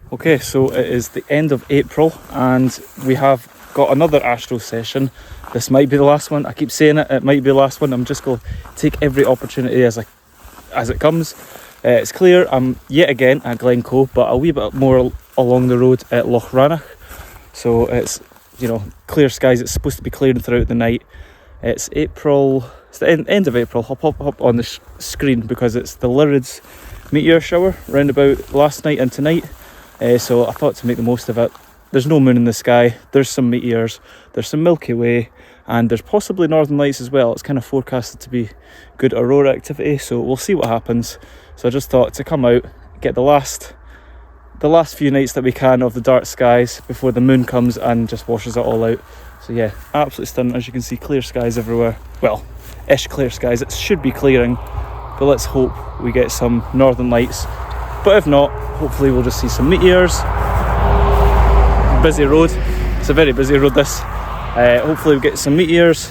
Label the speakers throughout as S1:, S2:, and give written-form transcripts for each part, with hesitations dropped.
S1: Okay, so it is the end of April and we have got another astro session. This might be the last one. I keep saying it might be the last one. I'm just going to take every opportunity as it comes. It's clear. I'm yet again at Glen Coe, but a wee bit more along the road at Loch Rannoch. So it's, you know, clear skies. It's supposed to be clearing throughout the night. It's April, it's the end of April. I'll pop up on the screen because it's the Lyrids meteor shower round about last night and tonight. So I thought to make the most of it. There's no moon in the sky, there's some meteors, there's some Milky Way, and there's possibly northern lights as well. It's kind of forecasted to be good aurora activity, so we'll see what happens. So I just thought to come out, get the last few nights that we can of the dark skies before the moon comes and just washes it all out. So yeah, absolutely stunning. As you can see, clear skies everywhere. Well, ish clear skies. It should be clearing, but let's hope we get some northern lights. But if not, hopefully we'll just see some meteors. Busy road. It's a very busy road this. Hopefully we get some meteors.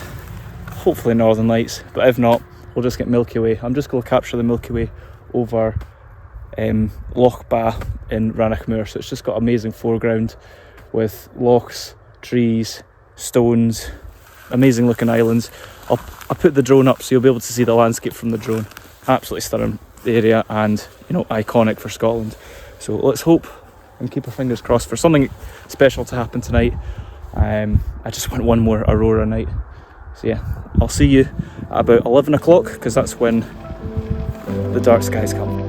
S1: Hopefully northern lights. But if not, we'll just get Milky Way. I'm just going to capture the Milky Way over Loch Ba in Rannochmoor. So it's just got amazing foreground with lochs, trees, stones, amazing looking islands. I'll put the drone up so you'll be able to see the landscape from the drone. Absolutely stunning area and, you know, iconic for Scotland. So let's hope and keep our fingers crossed for something special to happen tonight. I just want one more aurora night. So yeah, I'll see you at about 11 o'clock because that's when the dark skies come.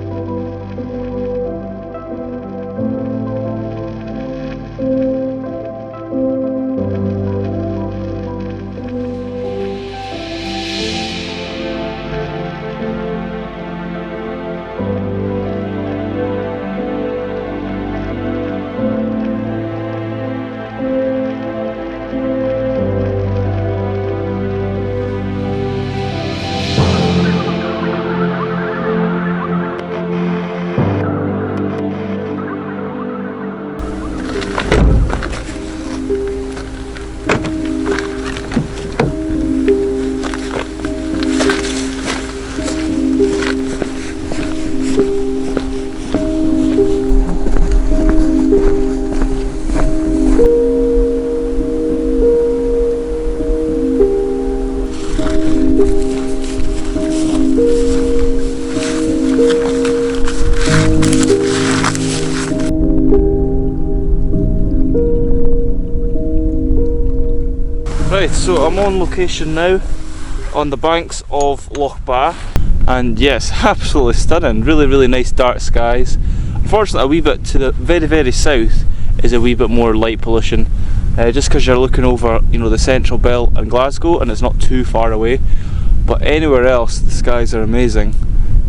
S1: Right, so I'm on location now on the banks of Loch Ba, and yes, absolutely stunning. Really nice dark skies. Unfortunately, a wee bit to the very south is a wee bit more light pollution, just because you're looking over, you know, the central belt and Glasgow, and it's not too far away. But anywhere else, the skies are amazing.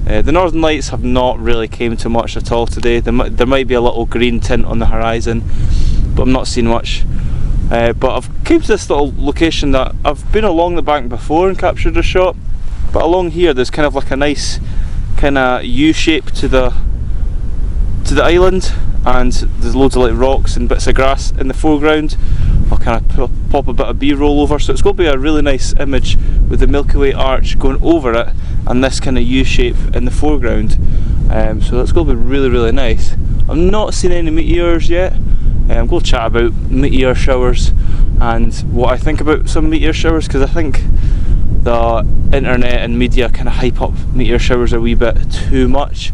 S1: The northern lights have not really came to much at all today. There might be a little green tint on the horizon, but I'm not seeing much. But I've came to this little location that I've been along the bank before and captured a shot, but along here there's kind of like a nice kind of U shape to the island, and there's loads of like rocks and bits of grass in the foreground. I'll kind of pop a bit of B-roll over, so it's going to be a really nice image with the Milky Way arch going over it and this kind of U shape in the foreground. So that's going to be really nice. I've not seen any meteors yet. I'm going to chat about meteor showers and what I think about some meteor showers, because I think the internet and media kind of hype up meteor showers a wee bit too much.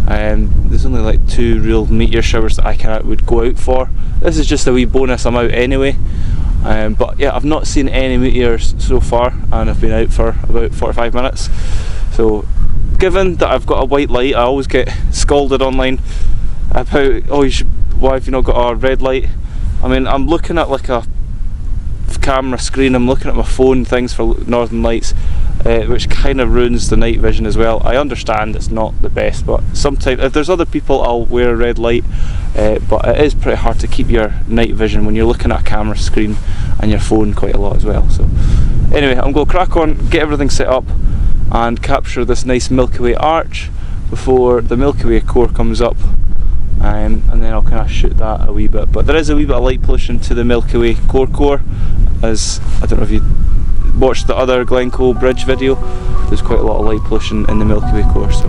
S1: There's only like 2 real meteor showers that I would go out for. This is just a wee bonus, I'm out anyway. But yeah, I've not seen any meteors so far, and I've been out for about 45 minutes. So given that I've got a white light, I always get scolded online about, oh, why have you not got a red light? I mean, I'm looking at like a camera screen, I'm looking at my phone things for northern lights, which kind of ruins the night vision as well. I understand it's not the best, but sometimes if there's other people, I'll wear a red light, but it is pretty hard to keep your night vision when you're looking at a camera screen and your phone quite a lot as well. So anyway, I'm going to crack on, get everything set up and capture this nice Milky Way arch before the Milky Way core comes up. And then I'll kind of shoot that a wee bit, but there is a wee bit of light pollution to the Milky Way core, as I don't know if you watched the other Glen Coe bridge video, there's quite a lot of light pollution in the Milky Way core, so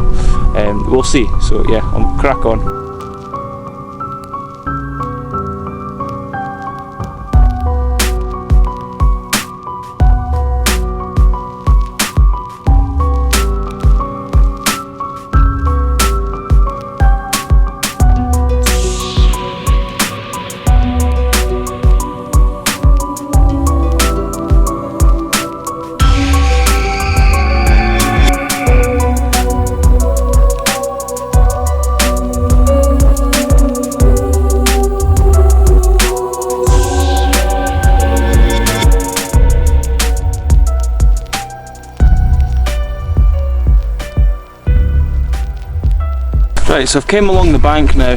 S1: we'll see. So yeah, I'll crack on. Right, so I've came along the bank now,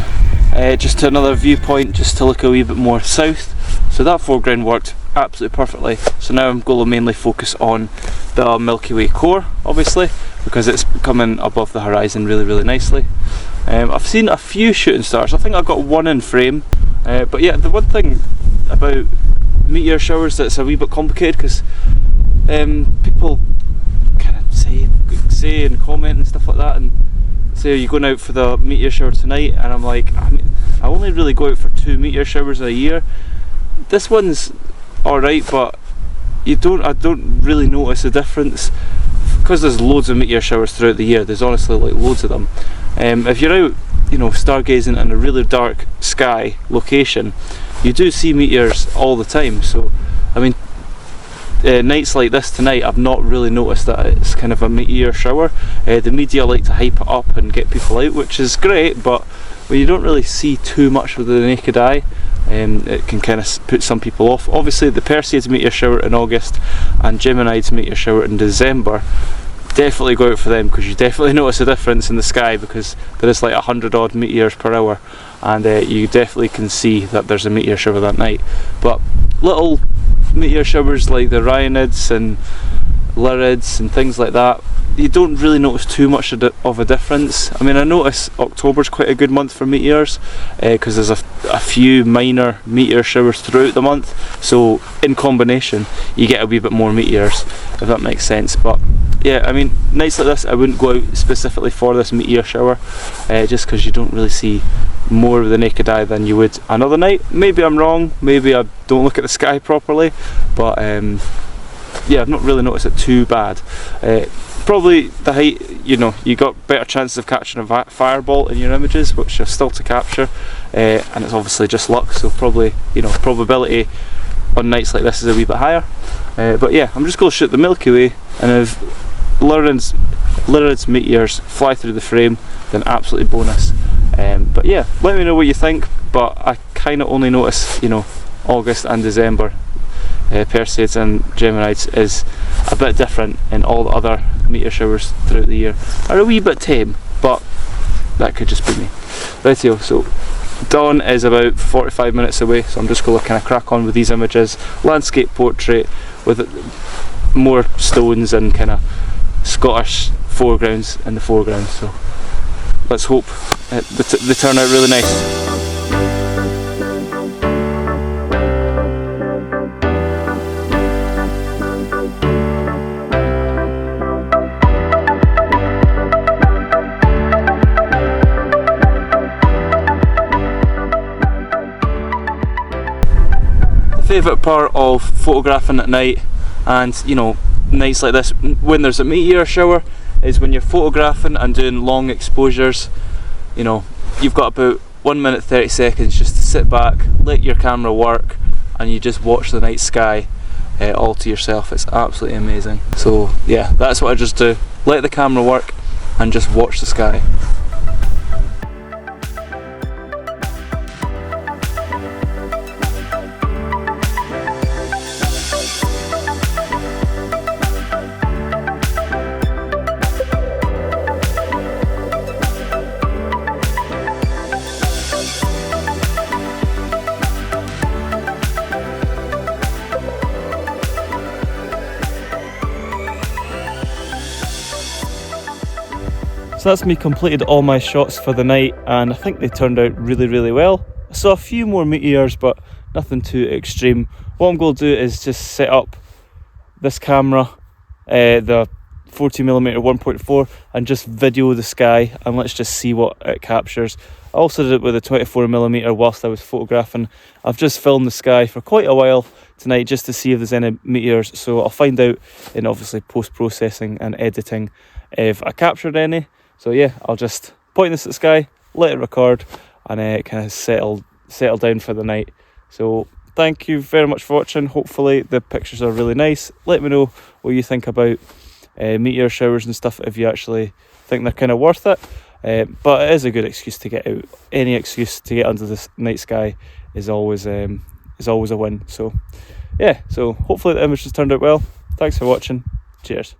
S1: just to another viewpoint, just to look a wee bit more south. So that foreground worked absolutely perfectly. So now I'm going to mainly focus on the Milky Way core, obviously, because it's coming above the horizon really, really nicely. I've seen a few shooting stars. I think I've got one in frame, but yeah, the one thing about meteor showers that's a wee bit complicated, because people kind of say and comment and stuff like that, and say, are you going out for the meteor shower tonight? And I'm like, I only really go out for 2 meteor showers a year. This one's alright, but I don't really notice the difference, because there's loads of meteor showers throughout the year. There's honestly like loads of them. If you're out, you know, stargazing in a really dark sky location, you do see meteors all the time. So I mean, nights like this tonight, I've not really noticed that it's kind of a meteor shower. The media like to hype it up and get people out, which is great, but when you don't really see too much with the naked eye, it can kind of put some people off. Obviously the Perseids meteor shower in August and Geminids meteor shower in December, definitely go out for them, because you definitely notice a difference in the sky, because there is like 100 odd meteors per hour, and you definitely can see that there's a meteor shower that night. But little meteor showers like the Orionids and Lyrids and things like that, you don't really notice too much of a difference. I mean, I notice October's quite a good month for meteors, because there's a few minor meteor showers throughout the month, so in combination you get a wee bit more meteors, if that makes sense. But yeah, I mean, nights like this I wouldn't go out specifically for this meteor shower, just because you don't really see more with the naked eye than you would another night. Maybe I'm wrong, maybe I don't look at the sky properly, but yeah, I've not really noticed it too bad. Probably the height, you know, you got better chances of catching a fireball in your images, which are still to capture, and it's obviously just luck, so probably, you know, probability on nights like this is a wee bit higher. But yeah, I'm just going to shoot the Milky Way, and if Lyrids meteors fly through the frame, then absolutely bonus. But yeah, let me know what you think, but I kind of only notice, you know, August and December. Perseids and Geminids is a bit different, and all the other meteor showers throughout the year are a wee bit tame, but that could just be me. Rightio, so dawn is about 45 minutes away, so I'm just going to kind of crack on with these images. Landscape portrait with more stones and kind of Scottish foregrounds in the foreground, so let's hope they turn out really nice. Favourite part of photographing at night, and you know, nights like this when there's a meteor shower, is when you're photographing and doing long exposures. You know, you've got about 1 minute 30 seconds just to sit back, let your camera work, and you just watch the night sky all to yourself. It's absolutely amazing. So yeah, that's what I just do, let the camera work and just watch the sky. So that's me completed all my shots for the night, and I think they turned out really, really well. I saw a few more meteors, but nothing too extreme. What I'm going to do is just set up this camera, the 40mm 1.4, and just video the sky, and let's just see what it captures. I also did it with a 24mm whilst I was photographing. I've just filmed the sky for quite a while tonight just to see if there's any meteors, so I'll find out in obviously post-processing and editing if I captured any. So yeah, I'll just point this at the sky, let it record, and kind of settle down for the night. So thank you very much for watching. Hopefully the pictures are really nice. Let me know what you think about meteor showers and stuff, if you actually think they're kind of worth it. But it is a good excuse to get out. Any excuse to get under the night sky is always a win. So yeah, so hopefully the image has turned out well. Thanks for watching. Cheers.